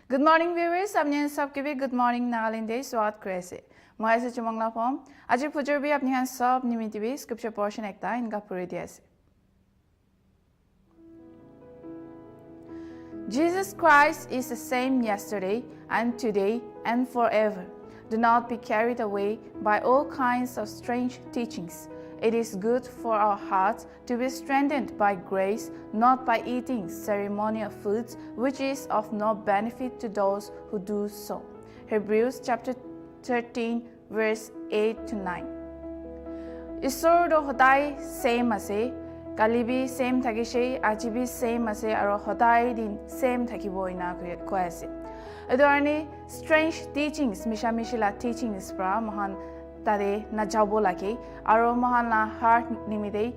Good morning viewers, apni sabke bhi Good Morning Nagaland day swat kore ase. Moi ase chumangla pom. Ajir pujor bhi apni han sab Nltv scripture portion ekta inka puri diya ase. Jesus Christ is the same yesterday and today and forever. Do not be carried away by all kinds of strange teachings. It is good for our hearts to be strengthened by grace, not by eating ceremonial foods, which is of no benefit to those who do so. Hebrews chapter 13, verse 8 to 9. Isor do hodai same ase, kalibi same thakise, ajibi same ase, aro hodai din same thakibo ina ko ase. Adorni strange teachings, mishamishila teachings pra mahan tade na jabo lagi, aro mahan na heart nimide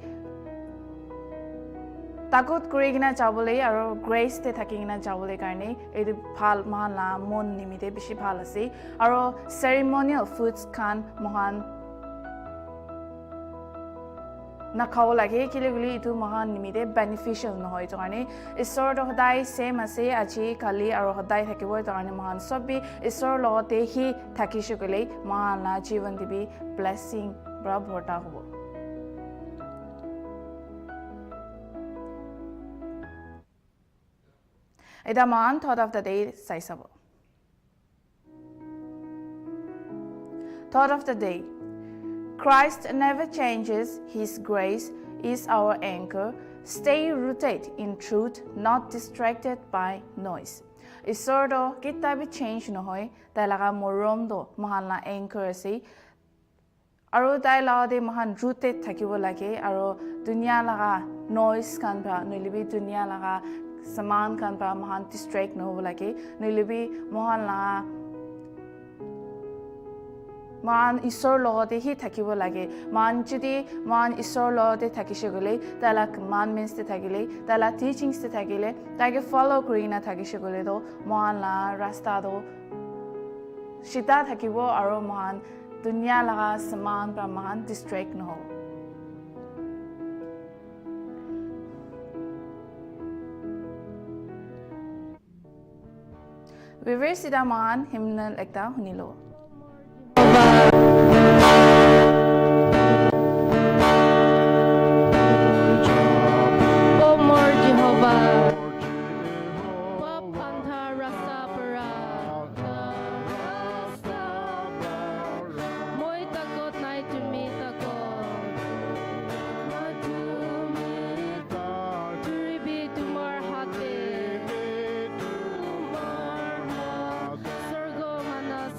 takut kurigina jabole, aro grace te thakingina jabole karne, edu phal mahan na mon nimide bishi phal ase, aro ceremonial foods kan mahan na khao lage kile guli itu mahan nimide beneficial no hoy to karne isor do hodai same ase aji kali aro hodai thakibo to karne mahan sobi isor logote hi thakishe gele mahan na jivan dibi blessing bra bhota hobo. Ida man thought of the day saisabo. Thought of the day. Christ never changes. His grace is our anchor. Stay rooted in truth, not distracted by noise. Isor do kita bi change no hoy, talaga morom do mahan na anchor ase. Aro dai la de mahan rooted thakibo lage, aro dunya laga noise kan pa nilibi dunya laga saman kan pa mahan distract no lage, nilibi mahan la man isor logote hi thakibo lage man jodi man isor logote thakishe gole tala commandments te thakile tala teachings te thakile tage follow kurina thakishe gole do man la rasta do shita thakibo aro man dunya laga saman pa man distract no ho. Viewers ida man hymnal ekta hunilo.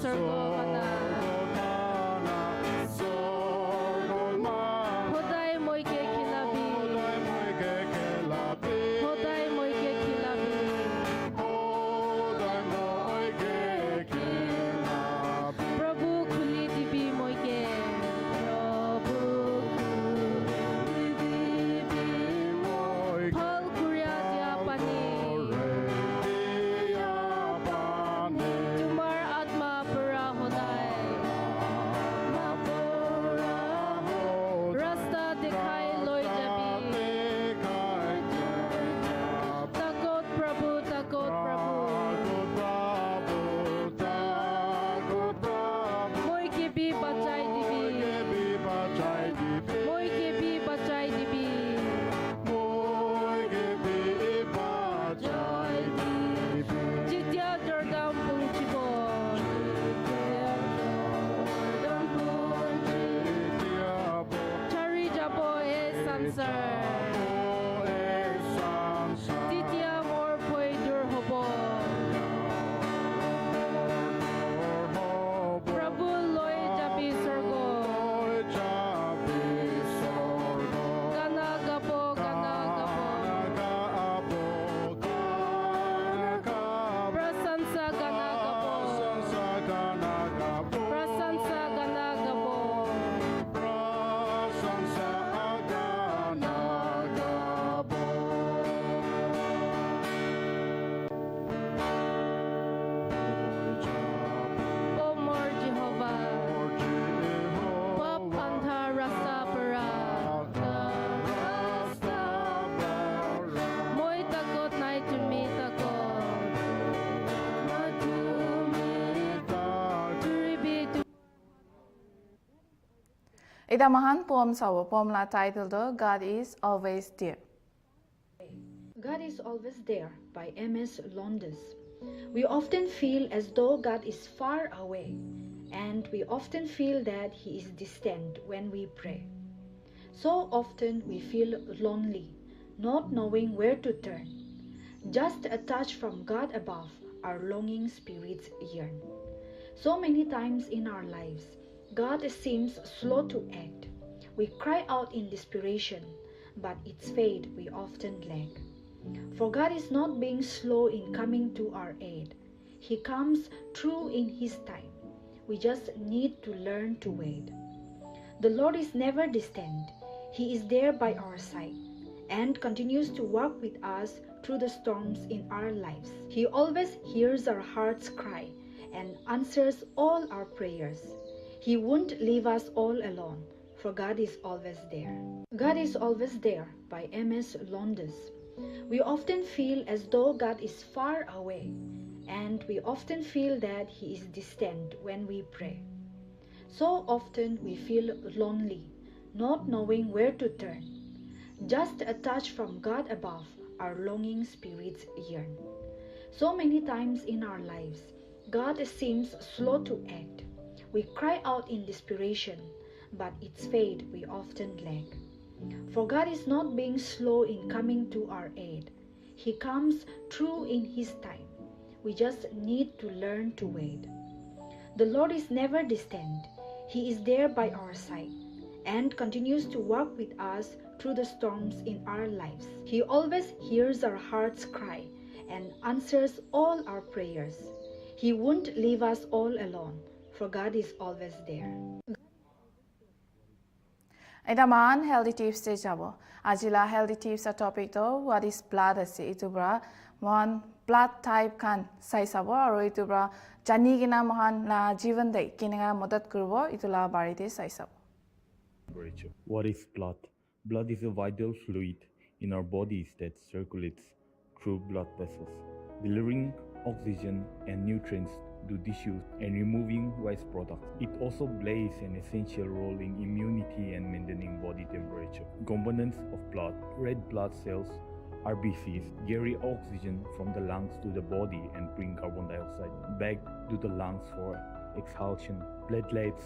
Circle Ida mahan poem sawo poem la title do God is always there. God is always there by M.S. Londes. We often feel as though God is far away, and we often feel that He is distant when we pray. So often we feel lonely, not knowing where to turn. Just a touch from God above, our longing spirits yearn. So many times in our lives, God seems slow to act. We cry out in desperation, but its fate we often lack. For God is not being slow in coming to our aid. He comes true in His time. We just need to learn to wait. The Lord is never distant. He is there by our side and continues to walk with us through the storms in our lives. He always hears our heart's cry and answers all our prayers. He won't leave us all alone, for God is always there. God is always there by M.S. Londes. We often feel as though God is far away, and we often feel that He is distant when we pray. So often we feel lonely, not knowing where to turn. Just a touch from God above, our longing spirits yearn. So many times in our lives, God seems slow to act. We cry out in desperation, but its fate we often lack. For God is not being slow in coming to our aid. He comes true in His time. We just need to learn to wait. The Lord is never distant. He is there by our side and continues to walk with us through the storms in our lives. He always hears our heart's cry and answers all our prayers. He won't leave us all alone, for God is always there. Ida mahan healthy tips te jabo. Ajila healthy tips a topic do what is blood ase itubra one blood type kan sai sabo aro itubra jani gina mahan la jivan dei kinga madat kurbo itula bari te sai sabo. What is blood? Blood is a vital fluid in our bodies that circulates through blood vessels, delivering oxygen and nutrients to tissues and removing waste products. It also plays an essential role in immunity and maintaining body temperature. Components of blood: red blood cells, RBCs, carry oxygen from the lungs to the body and bring carbon dioxide back to the lungs for exhalation. Platelets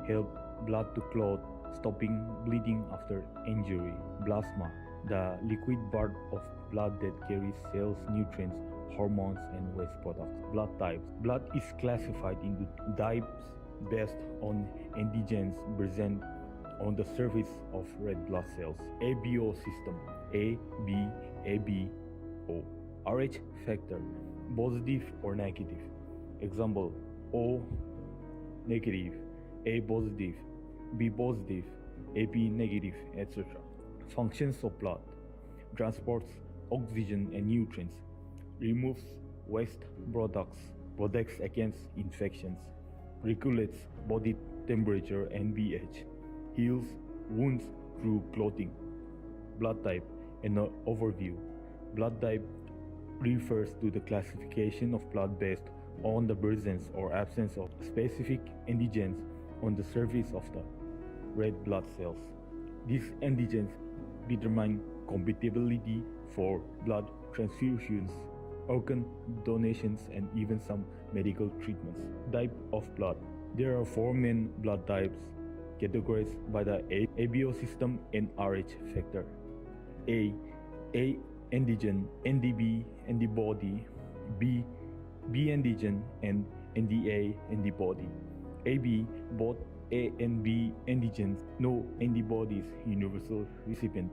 help blood to clot, stopping bleeding after injury. Plasma, the liquid part of blood that carries cells, nutrients, hormones, and waste products. Blood types. Blood is classified into types based on antigens present on the surface of red blood cells. ABO system: A, B, AB, O. RH factor: positive or negative. Example: O negative, A positive, B positive, AB negative, etc. Functions of blood: transports oxygen and nutrients, removes waste products, protects against infections, regulates body temperature and pH, heals wounds through clotting. Blood type and an overview. Blood type refers to the classification of blood based on the presence or absence of specific antigens on the surface of the red blood cells. These antigens determine compatibility for blood transfusions, organ donations, and even some medical treatments. Type of blood. There are four main blood types categorized by the ABO system and RH factor. A antigen, NDB, antibody. B antigen and NDA, antibody. AB, both A and B antigens, no antibodies, universal recipient.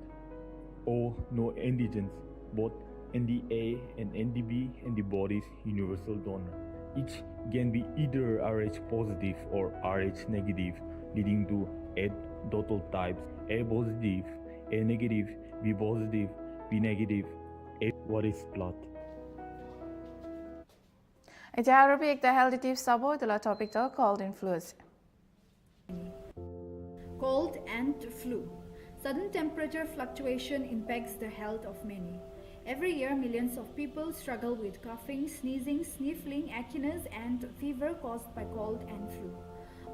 O, no antigens, both NDA and NDB antibodies, universal donor. Each can be either Rh positive or Rh negative, leading to 8 total types: A positive, A negative, B positive, B negative. What is blood? Ita Arabic the healthy tips sabo itula topic to called influence. Cold and flu. Sudden temperature fluctuation impacts the health of many. Every year, millions of people struggle with coughing, sneezing, sniffling, achiness, and fever caused by cold and flu.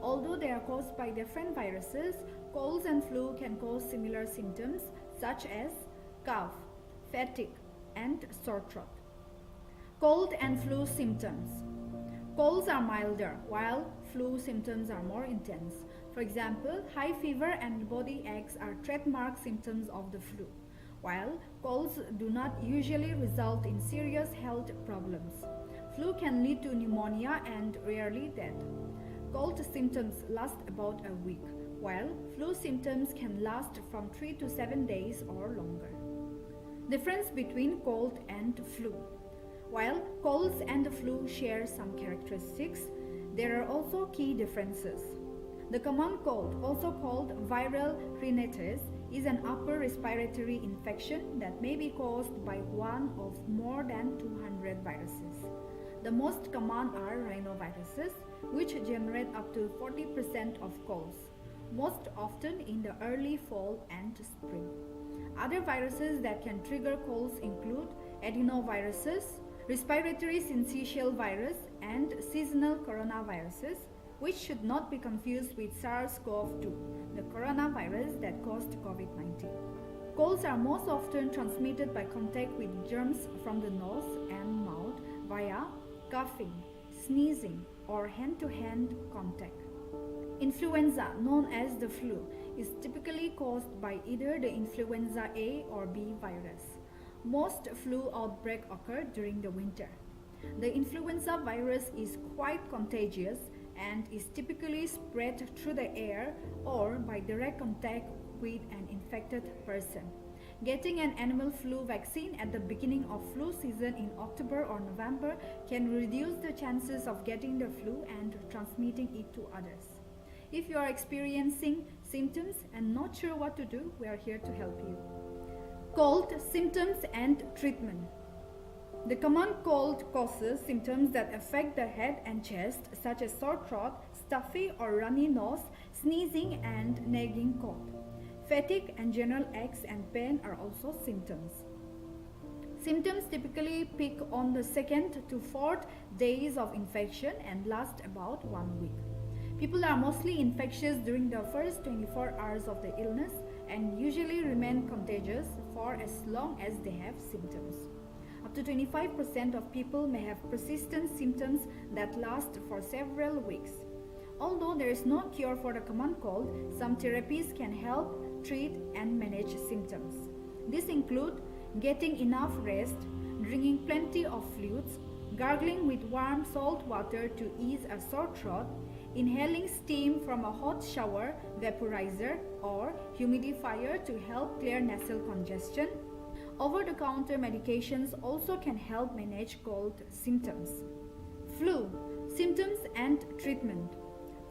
Although they are caused by different viruses, colds and flu can cause similar symptoms such as cough, fatigue, and sore throat. Cold and flu symptoms. Colds are milder, while flu symptoms are more intense. For example, high fever and body aches are trademark symptoms of the flu, while colds do not usually result in serious health problems. Flu can lead to pneumonia and rarely death. Cold symptoms last about a week, while flu symptoms can last from 3 to 7 days or longer. Difference between cold and flu. While colds and the flu share some characteristics, there are also key differences. The common cold, also called viral rhinitis, is an upper respiratory infection that may be caused by one of more than 200 viruses. The most common are rhinoviruses, which generate up to 40% of colds, most often in the early fall and spring. Other viruses that can trigger colds include adenoviruses, respiratory syncytial virus, and seasonal coronaviruses, which should not be confused with SARS-CoV-2, the coronavirus that caused COVID-19. Colds are most often transmitted by contact with germs from the nose and mouth via coughing, sneezing, or hand-to-hand contact. Influenza, known as the flu, is typically caused by either the influenza A or B virus. Most flu outbreaks occur during the winter. The influenza virus is quite contagious and is typically spread through the air or by direct contact with an infected person. Getting an animal flu vaccine at the beginning of flu season in October or November can reduce the chances of getting the flu and transmitting it to others. If you are experiencing symptoms and not sure what to do, we are here to help you. Cold symptoms and treatment. The common cold causes symptoms that affect the head and chest, such as sore throat, stuffy or runny nose, sneezing, and nagging cough. Fatigue and general aches and pain are also symptoms. Symptoms typically peak on the 2nd to 4th days of infection and last about 1 week. People are mostly infectious during the first 24 hours of the illness and usually remain contagious for as long as they have symptoms. Up to 25% of people may have persistent symptoms that last for several weeks. Although there is no cure for the common cold, some therapies can help treat and manage symptoms. These include getting enough rest, drinking plenty of fluids, gargling with warm salt water to ease a sore throat, inhaling steam from a hot shower, vaporizer, or humidifier to help clear nasal congestion. Over-the-counter medications also can help manage cold symptoms. Flu, symptoms and treatment.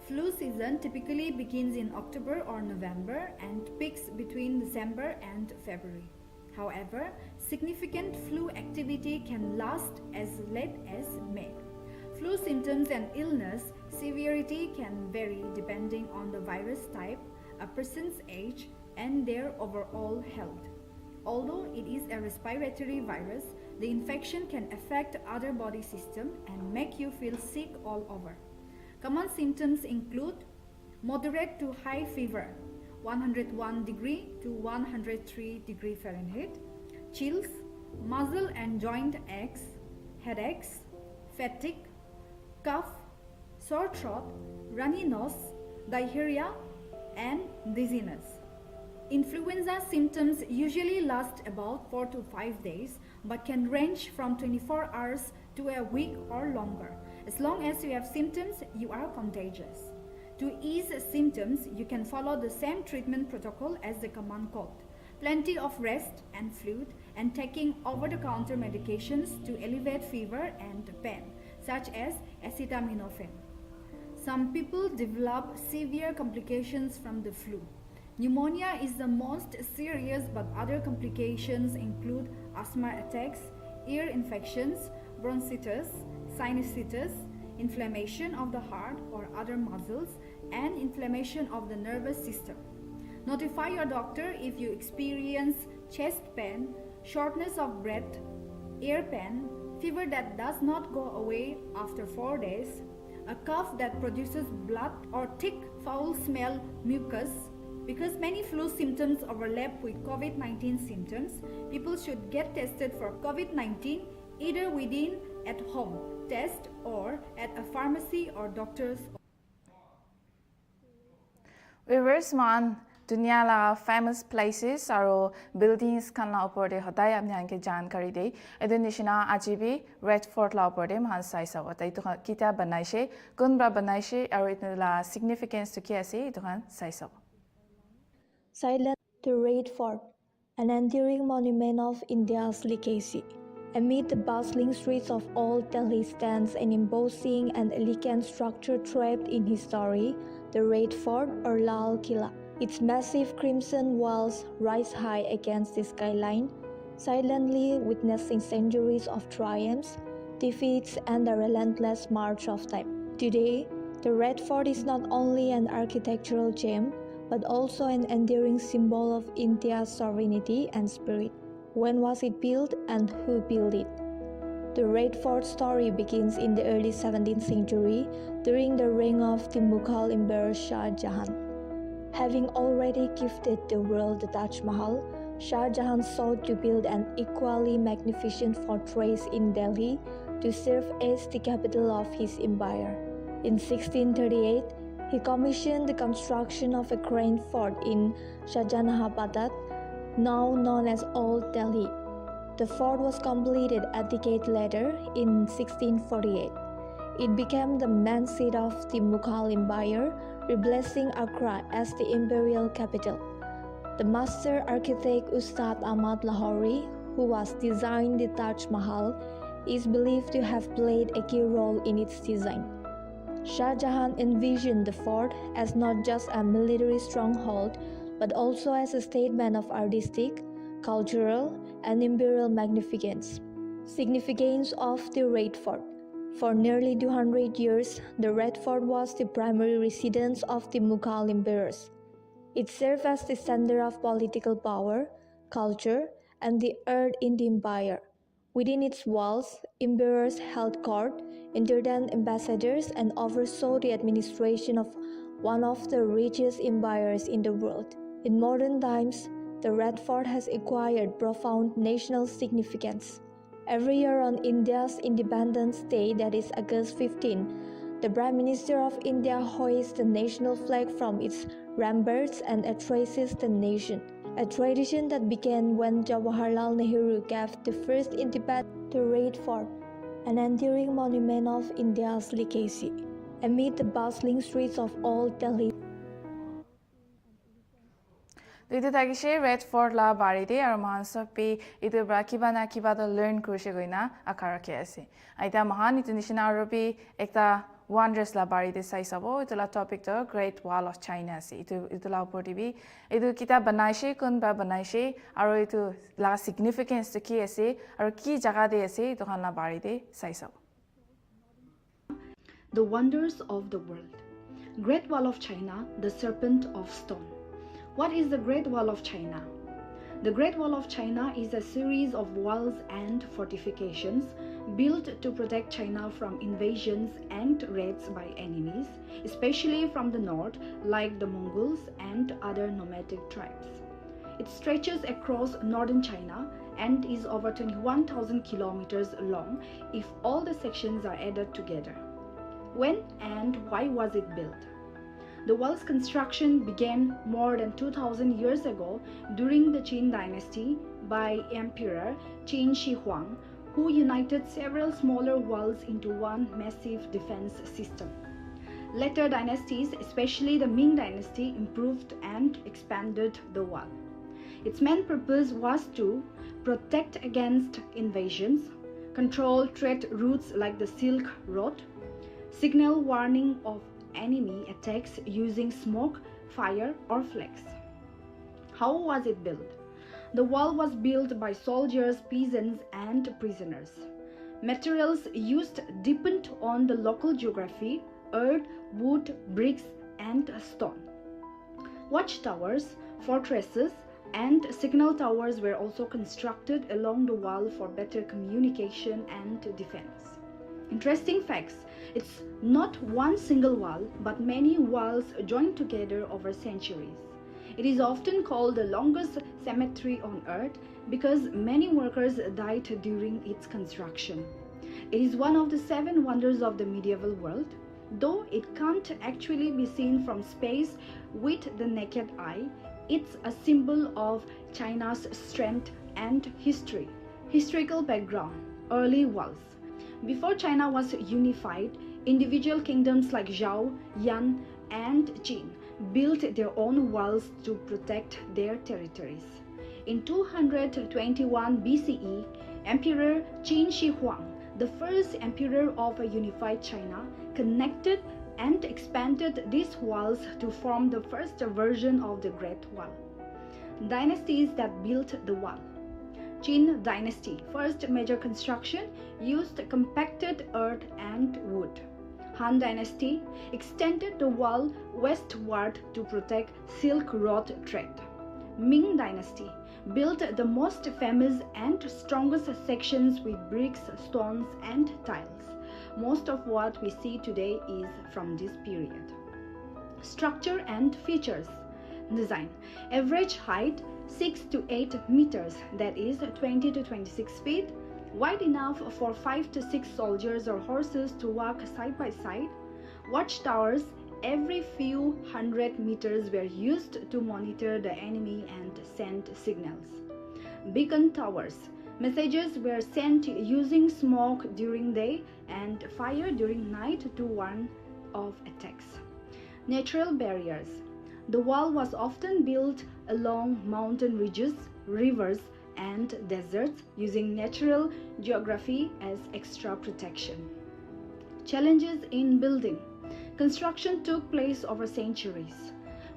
Flu season typically begins in October or November and peaks between December and February. However, significant flu activity can last as late as May. Flu symptoms and illness severity can vary depending on the virus type, a person's age, and their overall health. Although it is a respiratory virus, the infection can affect other body systems and make you feel sick all over. Common symptoms include moderate to high fever, 101 degree to 103 degree Fahrenheit, chills, muscle and joint aches, headaches, fatigue, cough, sore throat, runny nose, diarrhea, and dizziness. Influenza symptoms usually last about 4 to 5 days but can range from 24 hours to a week or longer. As long as you have symptoms, you are contagious. To ease symptoms, you can follow the same treatment protocol as the common cold. Plenty of rest and fluid and taking over-the-counter medications to alleviate fever and pain, such as acetaminophen. Some people develop severe complications from the flu. Pneumonia is the most serious, but other complications include asthma attacks, ear infections, bronchitis, sinusitis, inflammation of the heart or other muscles, and inflammation of the nervous system. Notify your doctor if you experience chest pain, shortness of breath, ear pain, fever that does not go away after 4 days, a cough that produces blood or thick foul smell mucus, Because many flu symptoms overlap with COVID-19 symptoms, people should get tested for COVID-19 either within at home test or at a pharmacy or doctor's. Viewers man दुनिया ला famous places और buildings Khan ला ऊपर दे हटाई अपने आंके जानकारी दे इधर निशना आज भी red fort ला ऊपर दे महान साइज होता है तो किताब बनाई से कौन बा बनाई से और इतना ला significance तो क्या से तो खान साइज हो Silent the Red Fort, an enduring monument of India's legacy. Amid the bustling streets of Old Delhi stands an imposing and elegant structure trapped in history, the Red Fort or Lal Killa. Its massive crimson walls rise high against the skyline, silently witnessing centuries of triumphs, defeats, and the relentless march of time. Today, the Red Fort is not only an architectural gem, but also an enduring symbol of India's sovereignty and spirit. When was it built and who built it? The Red Fort story begins in the early 17th century during the reign of the Mughal Emperor Shah Jahan. Having already gifted the world the Taj Mahal, Shah Jahan sought to build an equally magnificent fortress in Delhi to serve as the capital of his empire. In 1638, he commissioned the construction of a grand fort in Shahjahanabad, now known as Old Delhi. The fort was completed a decade later in 1648. It became the main seat of the Mughal Empire, replacing Agra as the imperial capital. The master architect Ustad Ahmad Lahori, who was designed the Taj Mahal, is believed to have played a key role in its design. Shah Jahan envisioned the fort as not just a military stronghold, but also as a statement of artistic, cultural, and imperial magnificence. Significance of the Red Fort. For nearly 200 years, the Red Fort was the primary residence of the Mughal emperors. It served as the center of political power, culture, and the art in the empire. Within its walls, emperors held court, entertained ambassadors, and oversaw the administration of one of the richest empires in the world. In modern times, the Red Fort has acquired profound national significance. Every year on India's Independence Day, that is August 15, the Prime Minister of India hoists the national flag from its ramparts and addresses the nation, a tradition that began when Jawaharlal Nehru gave the first independence. The Red Fort, an enduring monument of India's legacy. Amid the bustling streets of Old Delhi, Itu tadi saya Red Fort la bari deh, और महान सब पे itu berakibat na akibat learn kursi goi na akar kiasi. Aida महान itu निशना और भी एक ता wonders la bari deh sai sabo itu la topic to Great Wall of China si itu la upor TV itu kita बनाई से कौन बा बनाई से और itu la significance to kiasi और की जगह दे ऐसे itu Khan la bari deh sai sabo. The wonders of the world. Great Wall of China, the serpent of stone. What is the Great Wall of China? The Great Wall of China is a series of walls and fortifications built to protect China from invasions and raids by enemies, especially from the north, like the Mongols and other nomadic tribes. It stretches across northern China and is over 21,000 kilometers long if all the sections are added together. When and why was it built? The wall's construction began more than 2,000 years ago during the Qin dynasty by Emperor Qin Shi Huang, who united several smaller walls into one massive defense system. Later dynasties, especially the Ming dynasty, improved and expanded the wall. Its main purpose was to protect against invasions, control trade routes like the Silk Road, signal warning of enemy attacks using smoke, fire, or flags. How was it built? The wall was built by soldiers, peasants, and prisoners. Materials used depend on the local geography: earth, wood, bricks, and stone. Watchtowers, fortresses, and signal towers were also constructed along the wall for better communication and defense. Interesting facts: it's not one single wall, but many walls joined together over centuries. It is often called the longest cemetery on earth because many workers died during its construction. It is one of the 7 wonders of the medieval world. Though it can't actually be seen from space with the naked eye, it's a symbol of China's strength and history. Historical background: early walls. Before China was unified, individual kingdoms like Zhao, Yan, and Qin built their own walls to protect their territories. In 221 BCE, Emperor Qin Shi Huang, the first emperor of a unified China, connected and expanded these walls to form the first version of the Great Wall. Dynasties that built the wall. Qin Dynasty, first major construction, used compacted earth and wood. Han Dynasty extended the wall westward to protect Silk Road trade. Ming Dynasty built the most famous and strongest sections with bricks, stones, and tiles. Most of what we see today is from this period. Structure and features. Design. Average height 6 to 8 meters, that is 20 to 26 feet, wide enough for 5 to 6 soldiers or horses to walk side by side. Watchtowers every few hundred meters were used to monitor the enemy and send signals. Beacon towers. Messages were sent using smoke during day and fire during night to warn of attacks. Natural barriers. The wall was often built along mountain ridges, rivers, and deserts using natural geography as extra protection. Challenges in building. Construction took place over centuries.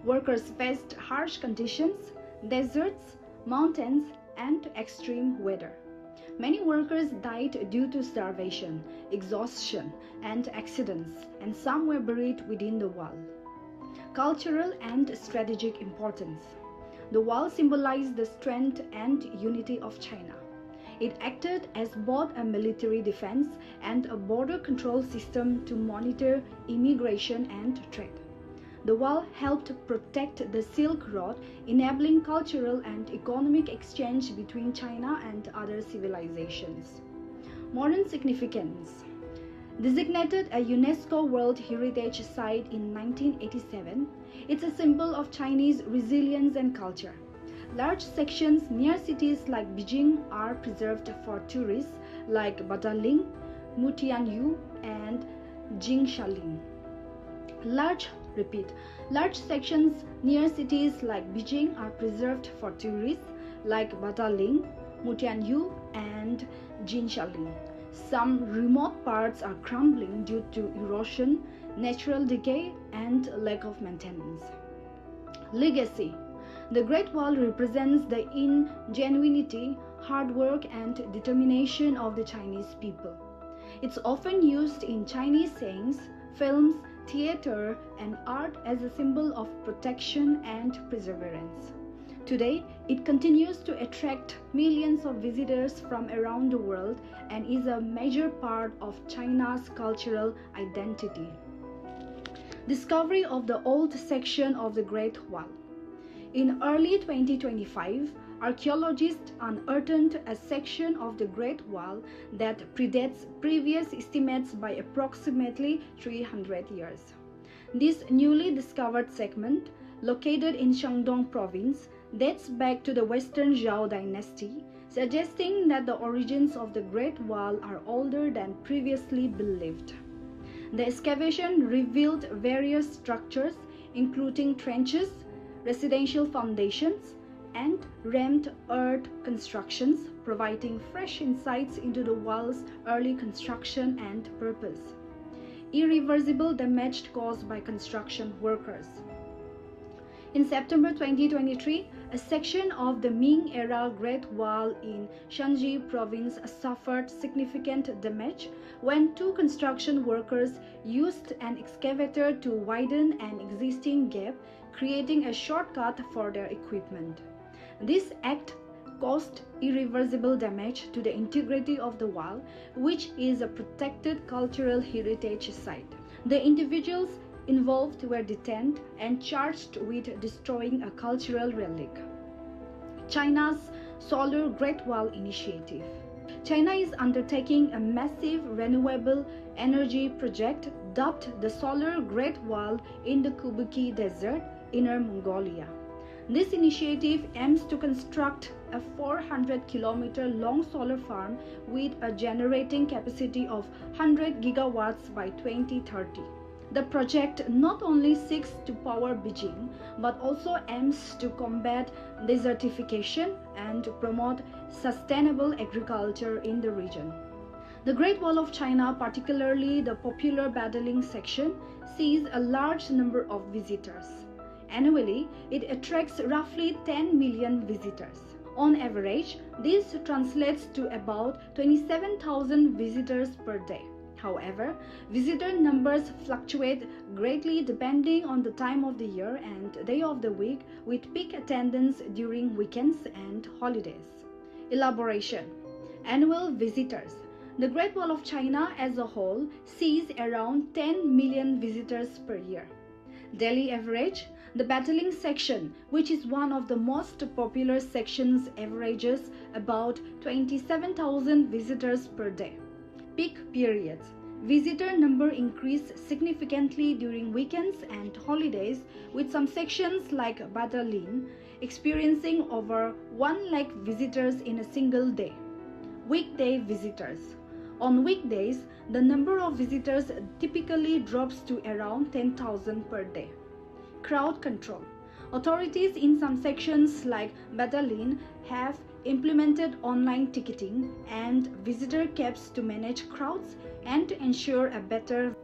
Workers faced harsh conditions, deserts, mountains, and extreme weather. Many workers died due to starvation, exhaustion, and accidents, and some were buried within the wall. Cultural and strategic importance. The wall symbolized the strength and unity of China. It acted as both a military defense and a border control system to monitor immigration and trade. The wall helped protect the Silk Road, enabling cultural and economic exchange between China and other civilizations. Modern significance. Designated a UNESCO World Heritage Site in 1987, it's a symbol of Chinese resilience and culture. Large sections near cities like Beijing are preserved for tourists like Badaling, Mutianyu, and Jingshaling. Large sections near cities like Beijing are preserved for tourists like Badaling, Mutianyu, and Jingshaling. Some remote parts are crumbling due to erosion, natural decay, and lack of maintenance. Legacy. The Great Wall represents the ingenuity, hard work, and determination of the Chinese people. It's often used in Chinese sayings, films, theater, and art as a symbol of protection and perseverance. Today, it continues to attract millions of visitors from around the world and is a major part of China's cultural identity. Discovery of the old section of the Great Wall. In early 2025, archaeologists unearthed a section of the Great Wall that predates previous estimates by approximately 300 years. This newly discovered segment, located in Shandong province, dates back to the Western Zhao dynasty, suggesting that the origins of the Great Wall are older than previously believed. The excavation revealed various structures, including trenches, residential foundations, and rammed earth constructions, providing fresh insights into the wall's early construction and purpose. Irreversible damage caused by construction workers. In September 2023, a section of the Ming-era Great Wall in Shanxi province suffered significant damage when 2 construction workers used an excavator to widen an existing gap, creating a shortcut for their equipment. This act caused irreversible damage to the integrity of the wall, which is a protected cultural heritage site. The individuals involved were detained and charged with destroying a cultural relic. China's Solar Great Wall Initiative. China is undertaking a massive renewable energy project dubbed the Solar Great Wall in the Kubuki Desert, Inner Mongolia. This initiative aims to construct a 400-kilometer long solar farm with a generating capacity of 100 gigawatts by 2030. The project not only seeks to power Beijing, but also aims to combat desertification and to promote sustainable agriculture in the region. The Great Wall of China, particularly the popular Badaling section, sees a large number of visitors. Annually, it attracts roughly 10 million visitors. On average, this translates to about 27,000 visitors per day. However, visitor numbers fluctuate greatly depending on the time of the year and day of the week, with peak attendance during weekends and holidays. Elaboration. Annual visitors. The Great Wall of China as a whole sees around 10 million visitors per year. Daily average. The Badaling section, which is one of the most popular sections, averages about 27,000 visitors per day. Peak periods. Visitor number increase significantly during weekends and holidays, with some sections like Badaling experiencing over 1 lakh visitors in a single day. Weekday visitors. On weekdays, the number of visitors typically drops to around 10,000 per day. Crowd control. Authorities in some sections like Badaling have implemented online ticketing and visitor caps to manage crowds and to ensure a better.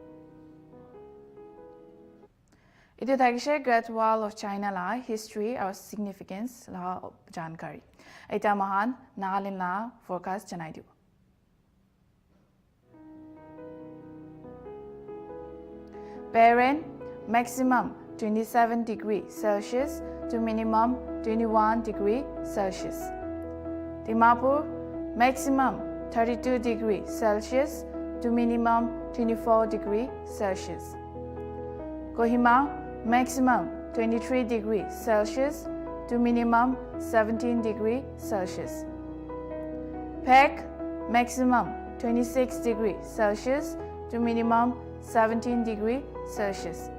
Itu thagishe Great Wall of China la history or significance la jankari. Eta mahan Nagaland la forecast janai dibo. Bahrain maximum 27 degrees Celsius to minimum 21 degrees Celsius. Dimapur maximum 32 degrees Celsius to minimum 24 degrees Celsius. Kohima maximum 23 degrees Celsius to minimum 17 degrees Celsius. Pek maximum 26 degrees Celsius to minimum 17 degrees Celsius.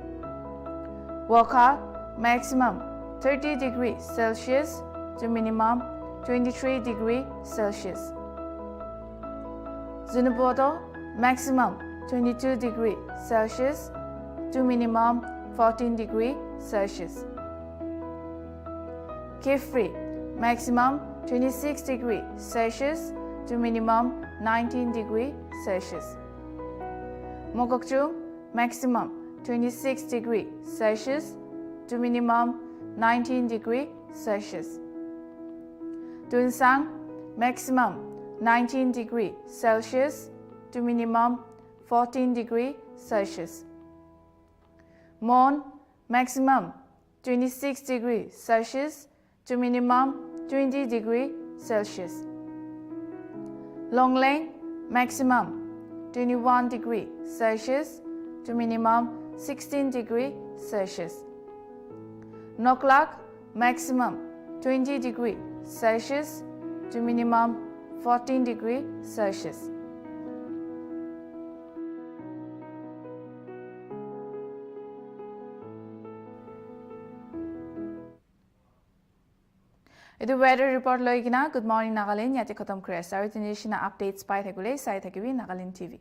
Wokha maximum 30 degrees Celsius to minimum 23 degrees Celsius. Zunuboto maximum 22 degrees Celsius to minimum 14 degrees Celsius. Kifri maximum 26 degrees Celsius to minimum 19 degrees Celsius. Mokokchung maximum 26 degrees Celsius to minimum 19 degrees Celsius. Tunsang maximum 19 degrees Celsius to minimum 14 degrees Celsius. Mon maximum 26 degrees Celsius to minimum 20 degrees Celsius. Longleng maximum 21 degrees Celsius to minimum 16 degrees Celsius. Noklak maximum 20 degrees Celsius to minimum 14 degrees Celsius. Itu weather report loigina Good Morning Nagaland yate khatam kure asa aru tinishina updates pai thakule sai thakibi Nagaland TV.